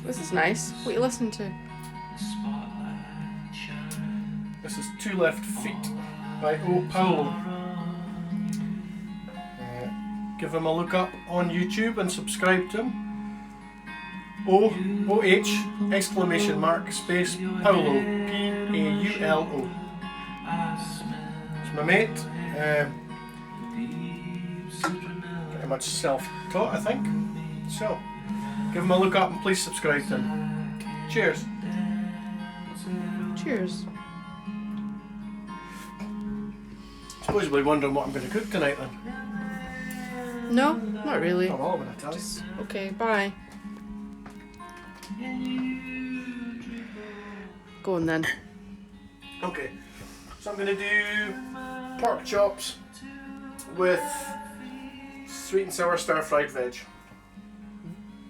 This is nice. What are you listening to? This is Two Left Feet by O Paulo. Give him a look up on YouTube and subscribe to him. O-H exclamation mark space Paulo, P-A-U-L-O. It's my mate. Pretty much self-taught, I think. So, give him a look up and please subscribe to him. Cheers. Cheers. I suppose you'll be wondering what I'm going to cook tonight then. No, not really. Oh well, I'm going to tell you. Okay, bye. Go on then. Okay, so I'm going to do pork chops with sweet and sour stir fried veg.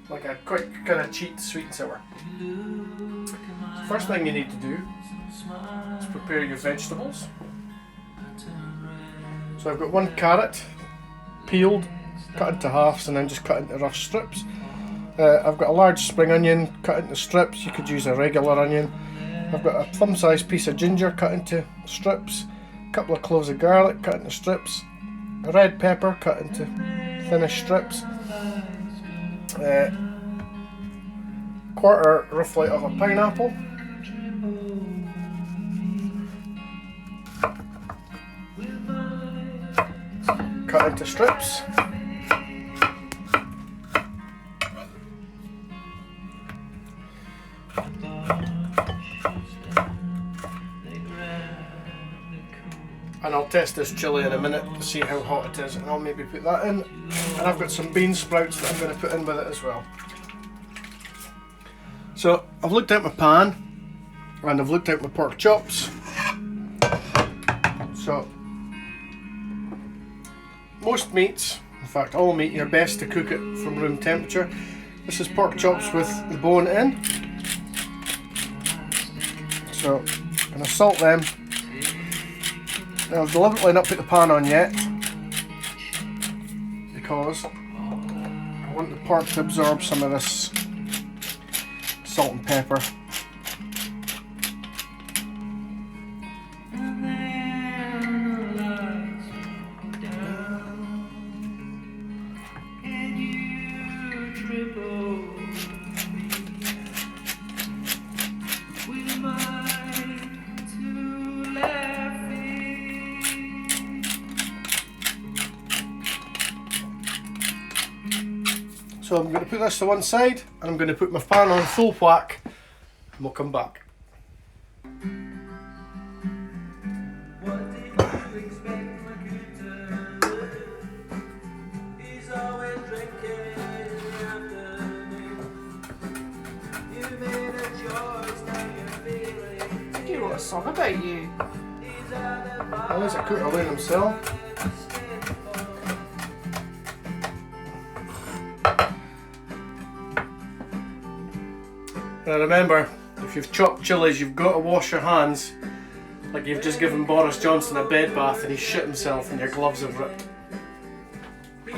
Like a quick kind of cheat sweet and sour. So first thing you need to do is prepare your vegetables. So I've got one carrot, peeled, cut into halves and then just cut into rough strips. I've got a large spring onion cut into strips. You could use a regular onion. I've got a thumb-sized piece of ginger cut into strips, a couple of cloves of garlic cut into strips, a red pepper cut into thinnish strips, quarter roughly of a pineapple, cut into strips, and I'll test this chilli in a minute to see how hot it is and I'll maybe put that in. And I've got some bean sprouts that I'm going to put in with it as well. So I've looked out my pan and I've looked out my pork chops. So most meats, in fact all meat, you're best to cook it from room temperature. This is pork chops with the bone in. So I'm going to salt them. Now I've deliberately not put the pan on yet because I want the pork to absorb some of this salt and pepper. So I'm going to put this to one side and I'm going to put my pan on full whack and we'll come back. He wrote a song about you. Well, there's a cook away himself. Now remember, if you've chopped chilies, you've got to wash your hands like you've just given Boris Johnson a bed bath and he shit himself and your gloves have ripped. In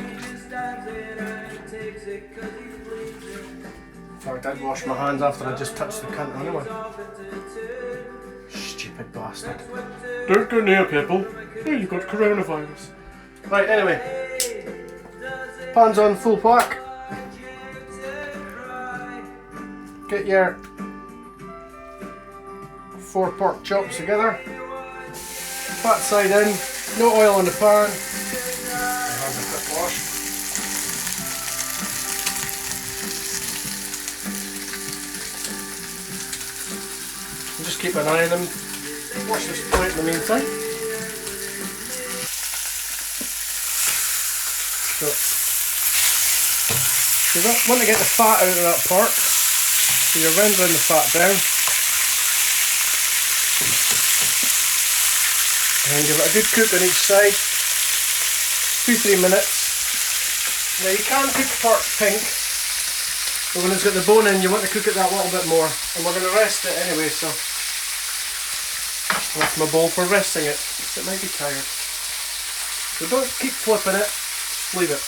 fact, I'd wash my hands after I just touched the cunt anyway. Stupid bastard. Don't go near people. Oh, you've got coronavirus. Right, anyway. Pan's on full whack. Get your 4 pork chops together. Fat side in, no oil in the pan. Have a quick wash. And just keep an eye on them. Wash this plate in the meantime. So you want to get the fat out of that pork. So you're rendering the fat down. And give it a good cook on each side. 2-3 minutes. Now you can cook pork pink, but when it's got the bone in you want to cook it that little bit more. And we're going to rest it anyway, so that's my bowl for resting it. It might be tired. So don't keep flipping it, leave it.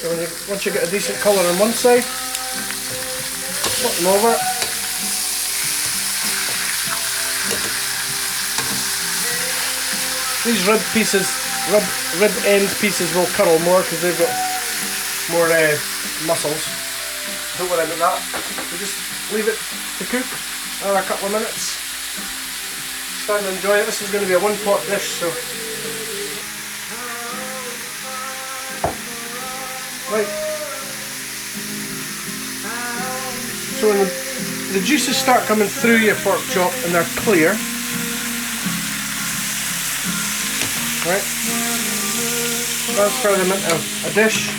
So once you get a decent colour on one side, flip them over. These rib end pieces will curl more because they've got more muscles. Don't worry about that. We just leave it to cook another couple of minutes. Stand and enjoy it. This is going to be a one pot dish, so. Right. So when the juices start coming through your pork chop and they're clear, right, transfer them into a dish.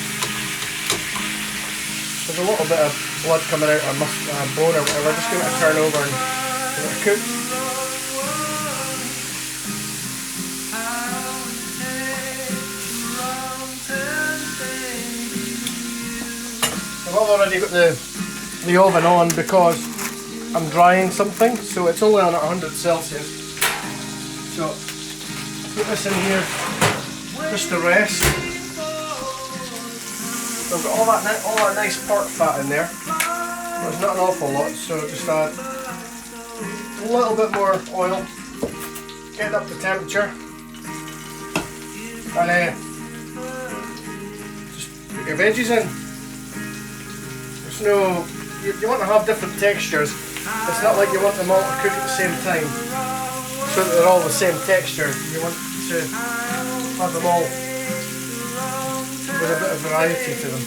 There's a little bit of blood coming out, or bone or whatever. Just give it a turn over and give it a cook. I've already got the oven on because I'm drying something, so it's only on at 100 Celsius. So put this in here just to rest. So I've got all that nice pork fat in there. There's not an awful lot, so just add a little bit more oil, get it up to temperature, and just put your veggies in. No, you want to have different textures. It's not like you want them all to cook at the same time so that they're all the same texture. You want to have them all with a bit of variety to them.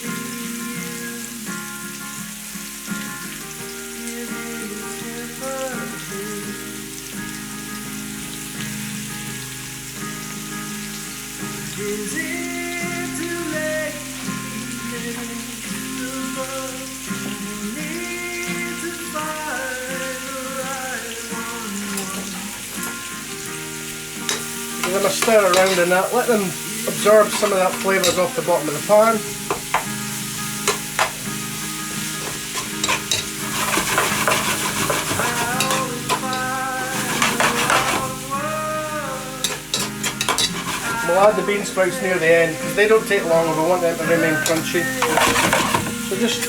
Give them a stir around in that, let them absorb some of that flavours off the bottom of the pan. We'll add the bean sprouts near the end because they don't take long and we want them to remain crunchy. So just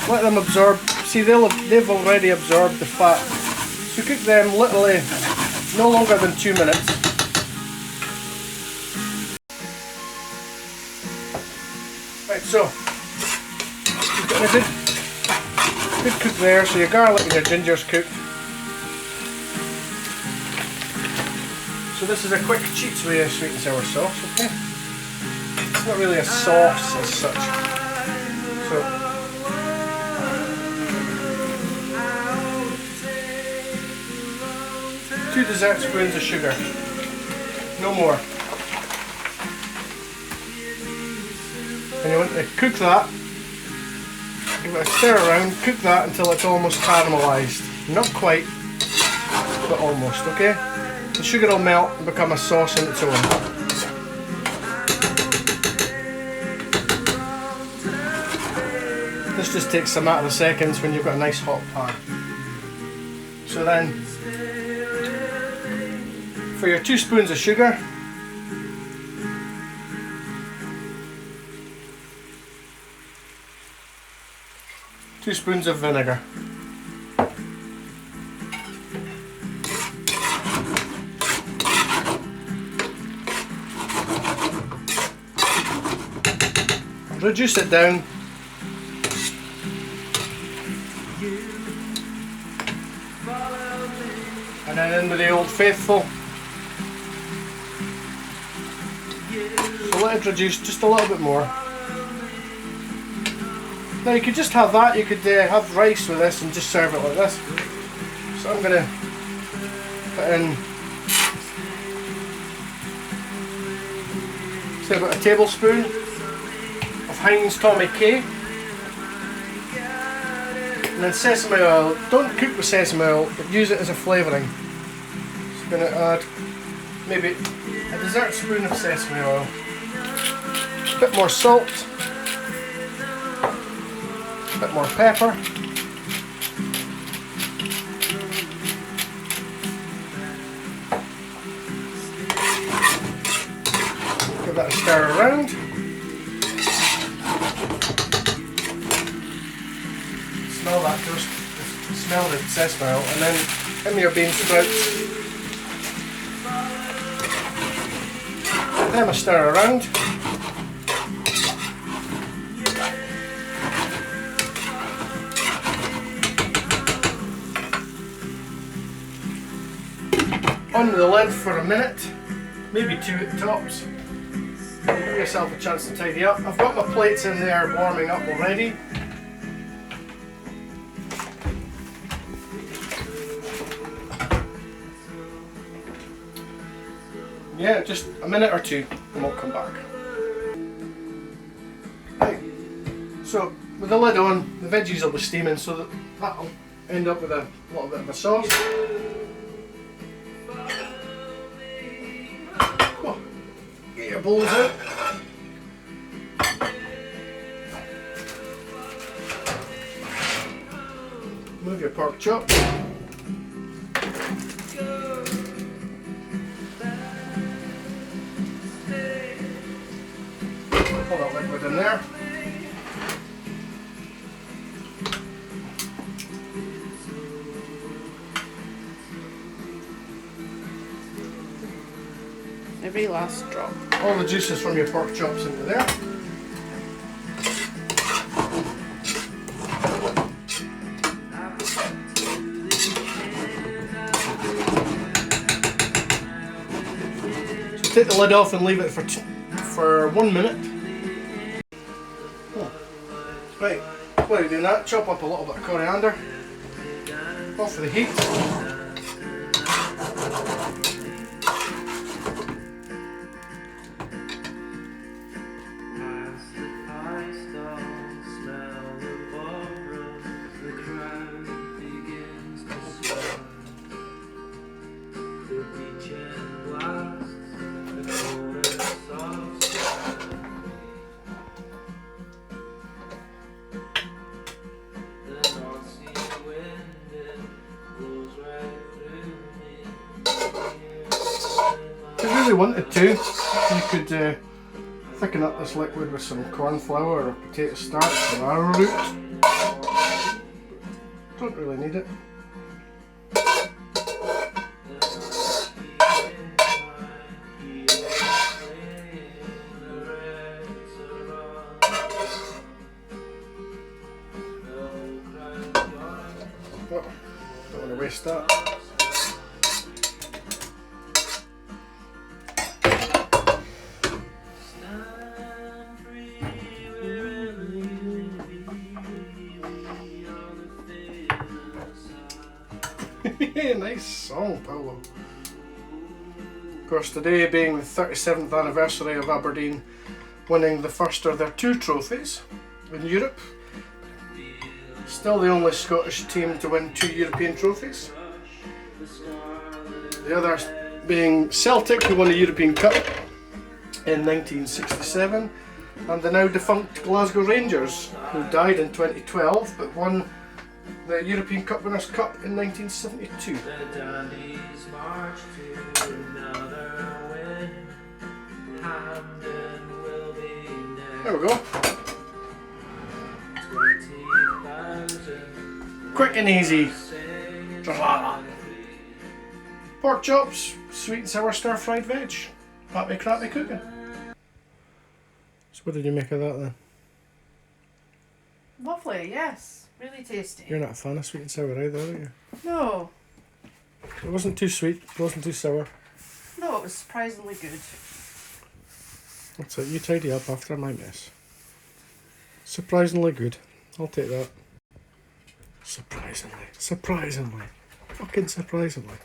let them absorb. See, they've already absorbed the fat. So cook them literally no longer than 2 minutes. Right, so you've got a good cook there, so your garlic and your ginger's cooked. So this is a quick cheats way of sweet and sour sauce, okay? It's not really a sauce as such. So 2 dessert spoons of sugar, no more. And you want to cook that, give it a stir around, cook that until it's almost caramelised. Not quite, but almost, okay? The sugar will melt and become a sauce on its own. This just takes a matter of seconds when you've got a nice hot pan. So then, for your 2 spoons of sugar, two spoons of vinegar, reduce it down, and then in with the Old Faithful. So let it reduce just a little bit more. Now you could just have that, you could have rice with this and just serve it like this. So I'm going to put in, say, about a tablespoon of Heinz Tommy K. And then sesame oil. Don't cook with sesame oil, but use it as a flavouring. So I'm going to add maybe a dessert spoon of sesame oil, a bit more salt, a bit more pepper, give that a stir around. smell that toast, smell the sesame oil, and then in your bean sprouts. Then I stir around. On the lid for a minute, maybe 2 at the tops. Give yourself a chance to tidy up. I've got my plates in there warming up already. Yeah, just a minute or 2 and we'll come back. Right. So with the lid on, the veggies will be steaming, so that'll end up with a little bit of a sauce. Oh, get your bowls out. Move your pork chop. Pull that liquid in there. Every last drop. All the juices from your pork chops into there. So take the lid off and leave it for 1 minute. Oh. Right, while you're doing that, chop up a little bit of coriander. Off the heat. If you really wanted to, you could thicken up this liquid with some corn flour or potato starch or arrowroot. Don't really need it. Oh, don't want to waste that. Nice song, Paolo. Of course, today being the 37th anniversary of Aberdeen winning the first of their 2 trophies in Europe. Still the only Scottish team to win 2 European trophies. The others being Celtic, who won the European Cup in 1967, and the now defunct Glasgow Rangers, who died in 2012 but won the European Cup Winners' Cup in 1972. There we go. Quick and easy. Just like that. Pork chops, sweet and sour stir fried veg. Happy crappy cooking. So what did you make of that then? Lovely, yes. Really tasty. You're not a fan of sweet and sour either, are you? No. It wasn't too sweet, it wasn't too sour. No, it was surprisingly good. That's it, you tidy up after my mess. Surprisingly good. I'll take that. Surprisingly. Surprisingly. Fucking surprisingly.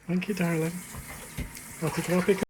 Thank you, darling. Happy crappy.